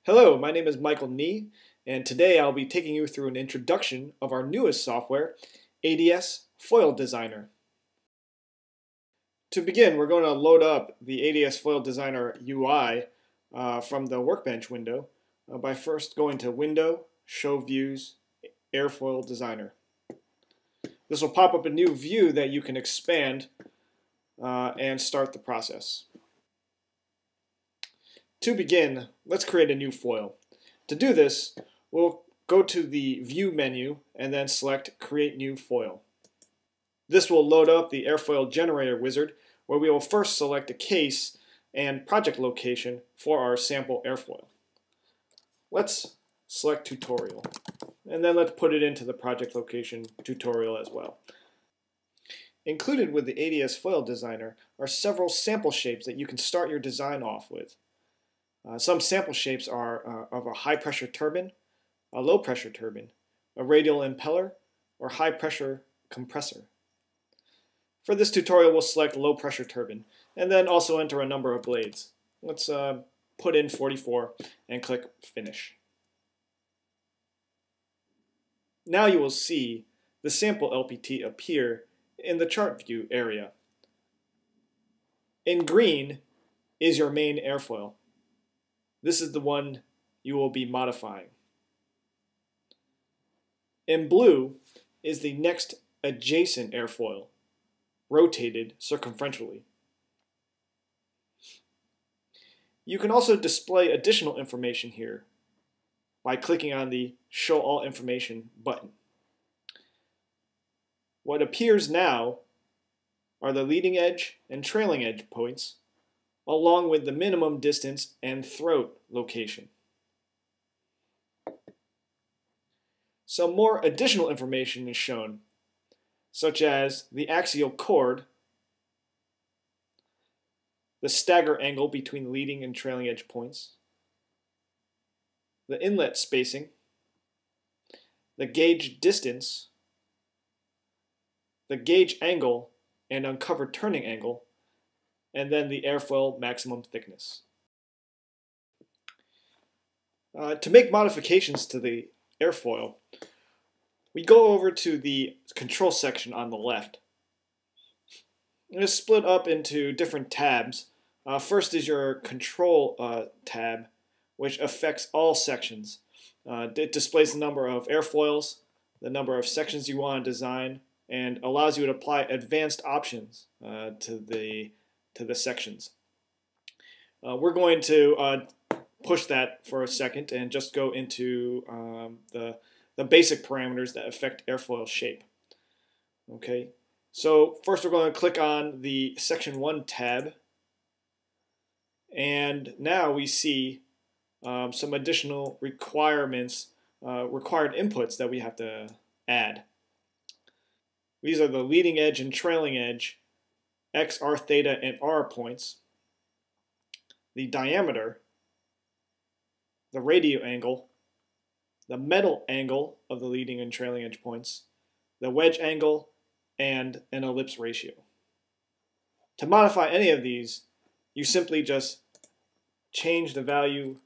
Hello, my name is Michael Nee, and today I'll be taking you through an introduction of our newest software, ADS Foil Designer. To begin, we're going to load up the ADS Foil Designer UI from the Workbench window by first going to Window, Show Views, Airfoil Designer. This will pop up a new view that you can expand and start the process. To begin, let's create a new foil. To do this, we'll go to the View menu and then select Create New Foil. This will load up the airfoil generator wizard, where we will first select a case and project location for our sample airfoil. Let's select Tutorial, and then let's put it into the project location Tutorial as well. Included with the ADS Foil Designer are several sample shapes that you can start your design off with. Some sample shapes are of a high-pressure turbine, a low-pressure turbine, a radial impeller, or high-pressure compressor. For this tutorial, we'll select low-pressure turbine, and then also enter a number of blades. Let's put in 44 and click Finish. Now you will see the sample LPT appear in the chart view area. In green is your main airfoil. This is the one you will be modifying. In blue is the next adjacent airfoil, rotated circumferentially. You can also display additional information here by clicking on the Show All Information button. What appears now are the leading edge and trailing edge points, along with the minimum distance and throat location. Some more additional information is shown, such as the axial chord, the stagger angle between the leading and trailing edge points, the inlet spacing, the gauge distance, the gauge angle and uncovered turning angle, and then the airfoil maximum thickness. To make modifications to the airfoil, we go over to the control section on the left. It's split up into different tabs. First is your control tab, which affects all sections. It displays the number of airfoils, the number of sections you want to design, and allows you to apply advanced options to the sections. We're going to push that for a second and just go into the basic parameters that affect airfoil shape. Okay, so first we're going to click on the Section 1 tab, and now we see some additional requirements, required inputs that we have to add. These are the leading edge and trailing edge, X, R, theta, and R points, the diameter, the radio angle, the metal angle of the leading and trailing edge points, the wedge angle, and an ellipse ratio. To modify any of these, you simply just change the value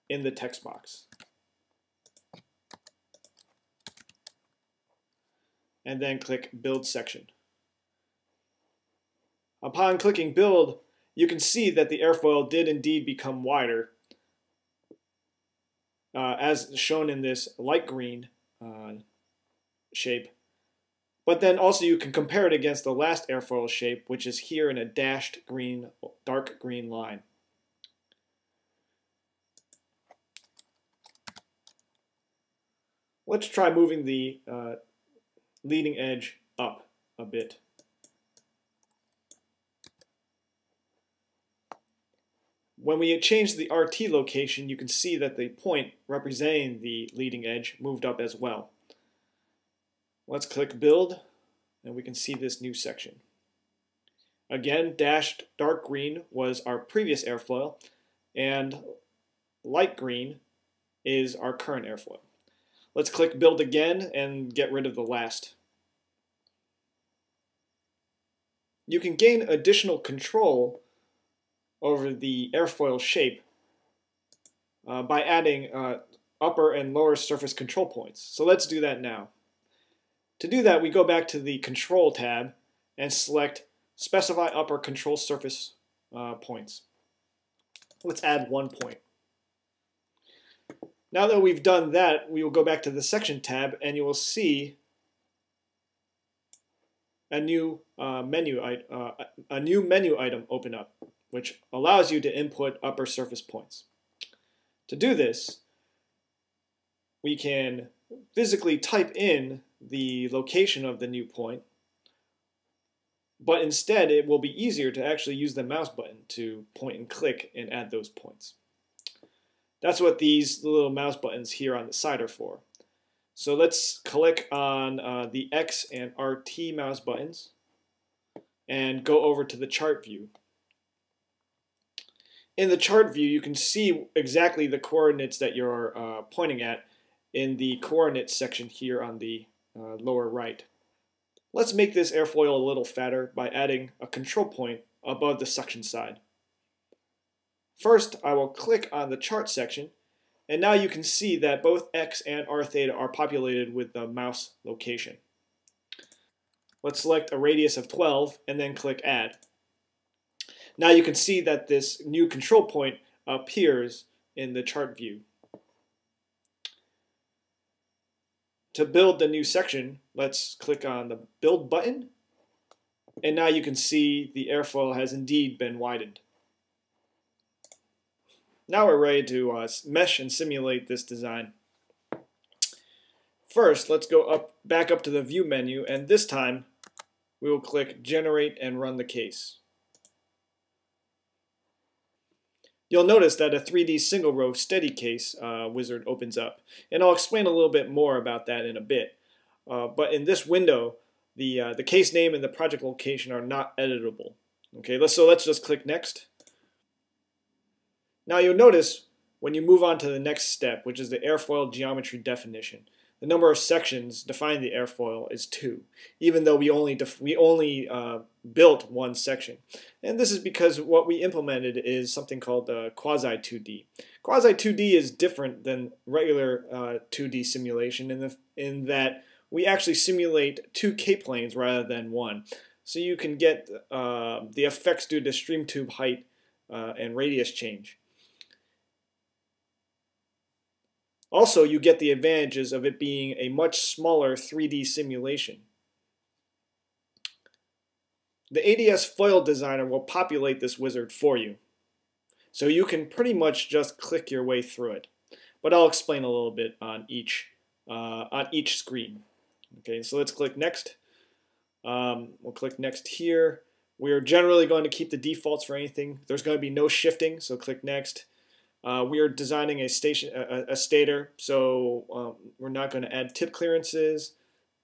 in the text box. And then click Build Section. Upon clicking Build, you can see that the airfoil did indeed become wider, as shown in this light green shape. But then also you can compare it against the last airfoil shape, which is here in a dashed green, dark green line. Let's try moving the leading edge up a bit. When we change the RT location, you can see that the point representing the leading edge moved up as well. Let's click Build, and we can see this new section. Again, dashed dark green was our previous airfoil, and light green is our current airfoil. Let's click Build again and get rid of the last. You can gain additional control over the airfoil shape by adding upper and lower surface control points. So let's do that now. To do that, we go back to the Control tab and select Specify Upper Control Surface Points. Let's add 1 point. Now that we've done that, we will go back to the Section tab and you will see a new menu item open up, which allows you to input upper surface points. To do this, we can physically type in the location of the new point, but instead it will be easier to actually use the mouse button to point and click and add those points. That's what these little mouse buttons here on the side are for. So let's click on the X and RT mouse buttons and go over to the chart view. In the chart view, you can see exactly the coordinates that you're pointing at in the coordinates section here on the lower right. Let's make this airfoil a little fatter by adding a control point above the suction side. First, I will click on the chart section, and now you can see that both X and R theta are populated with the mouse location. Let's select a radius of 12 and then click Add. Now you can see that this new control point appears in the chart view. To build the new section, let's click on the Build button, and now you can see the airfoil has indeed been widened. Now we're ready to mesh and simulate this design. First, let's go back up to the View menu, and this time we will click Generate and run the case. You'll notice that a 3D single row steady case wizard opens up, and I'll explain a little bit more about that in a bit. But in this window, the case name and the project location are not editable. Okay, so let's just click Next. Now you'll notice when you move on to the next step, which is the airfoil geometry definition, the number of sections defining the airfoil is 2, even though we only built one section. And this is because what we implemented is something called quasi 2D. Quasi 2D is different than regular 2D simulation in that we actually simulate 2 K-planes rather than one. So you can get the effects due to stream tube height and radius change. Also, you get the advantages of it being a much smaller 3D simulation. The ADS Foil Designer will populate this wizard for you, so you can pretty much just click your way through it. But I'll explain a little bit on each screen. Okay, so let's click Next. We'll click Next here. We're generally going to keep the defaults for anything. There's going to be no shifting, so click Next. We are designing a stator, so we're not going to add tip clearances.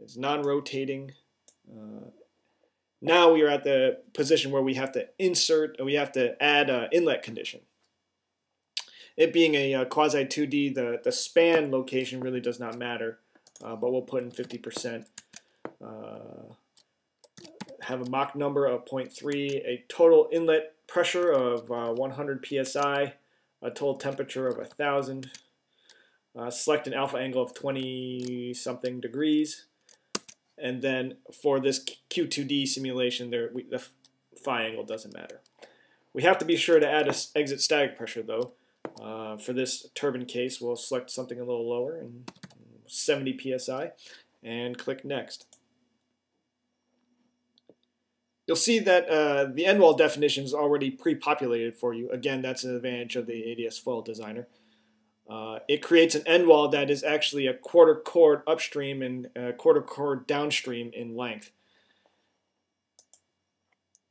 It's non-rotating. Now we are at the position where we have to insert, and we have to add an inlet condition. It being a quasi 2D, the span location really does not matter, but we'll put in 50%. Have a Mach number of 0.3, a total inlet pressure of 100 psi. A total temperature of 1,000. Select an alpha angle of 20-something degrees. And then for this Q2D simulation, the phi angle doesn't matter. We have to be sure to add an exit static pressure, though. For this turbine case, we'll select something a little lower, and 70 psi, and click Next. You'll see that the end wall definition is already pre-populated for you. Again, that's an advantage of the ADS Foil Designer. It creates an end wall that is actually a quarter chord upstream and a quarter chord downstream in length.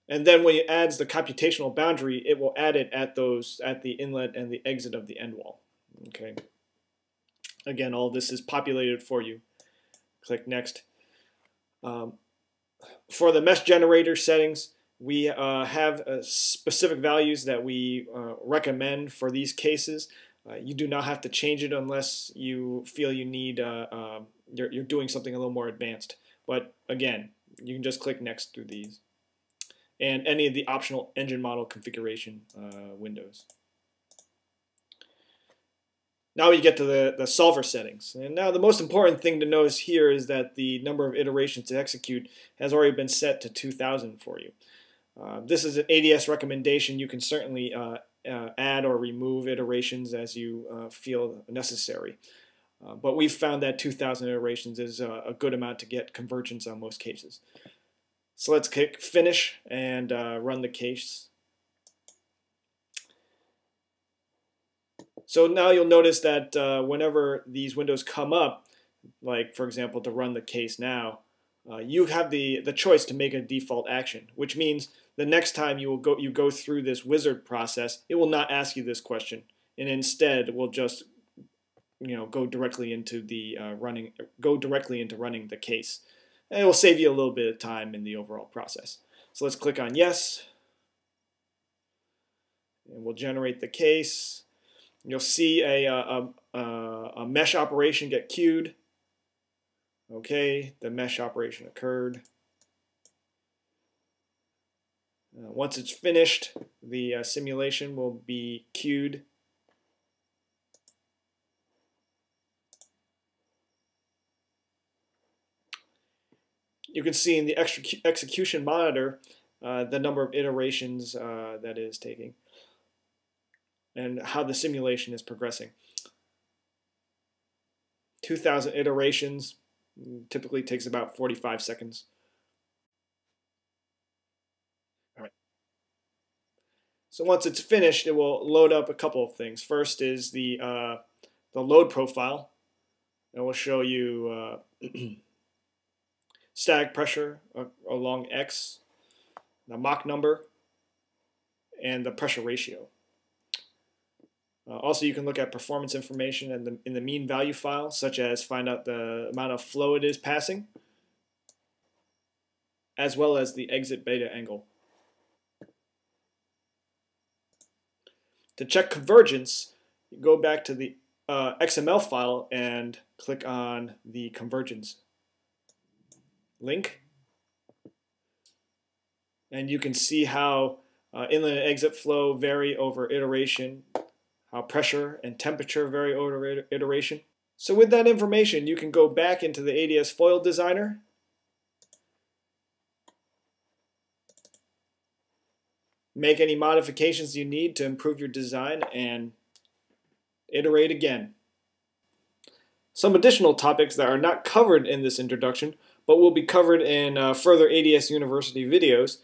And then when it adds the computational boundary, it will add it at the inlet and the exit of the end wall. Okay. Again, all this is populated for you. Click Next. For the mesh generator settings, we have specific values that we recommend for these cases. You do not have to change it unless you feel you need you're doing something a little more advanced. But again, you can just click Next through these and any of the optional engine model configuration windows. Now we get to the solver settings. And now the most important thing to notice here is that the number of iterations to execute has already been set to 2000 for you. This is an ADS recommendation. You can certainly add or remove iterations as you feel necessary. But we've found that 2000 iterations is a good amount to get convergence on most cases. So let's click Finish and run the case. So now you'll notice that whenever these windows come up, like for example to run the case now, you have the choice to make a default action, which means the next time you go through this wizard process, it will not ask you this question, and instead will just go directly into running the case, and it will save you a little bit of time in the overall process. So let's click on Yes, and we'll generate the case. You'll see a mesh operation get queued. Okay, the mesh operation occurred. Once it's finished, the simulation will be queued. You can see in the execution monitor the number of iterations that it is taking and how the simulation is progressing. 2000 iterations typically takes about 45 seconds. All right. So once it's finished, it will load up a couple of things. First is the load profile. It will show you static pressure along X, the Mach number, and the pressure ratio. Also, you can look at performance information in the mean value file, such as find out the amount of flow it is passing, as well as the exit beta angle. To check convergence, you go back to the XML file and click on the convergence link. And you can see how inlet and exit flow vary over iteration, how pressure and temperature vary over iteration. So with that information, you can go back into the ADS foil designer, make any modifications you need to improve your design, and iterate again. Some additional topics that are not covered in this introduction, but will be covered in further ADS University videos,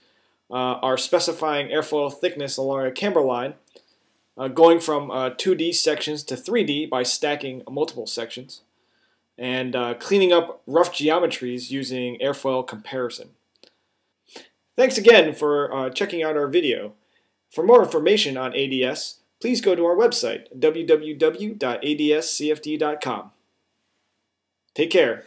are specifying airfoil thickness along a camber line, going from 2D sections to 3D by stacking multiple sections, and cleaning up rough geometries using airfoil comparison. Thanks again for checking out our video. For more information on ADS, please go to our website, www.adscfd.com. Take care.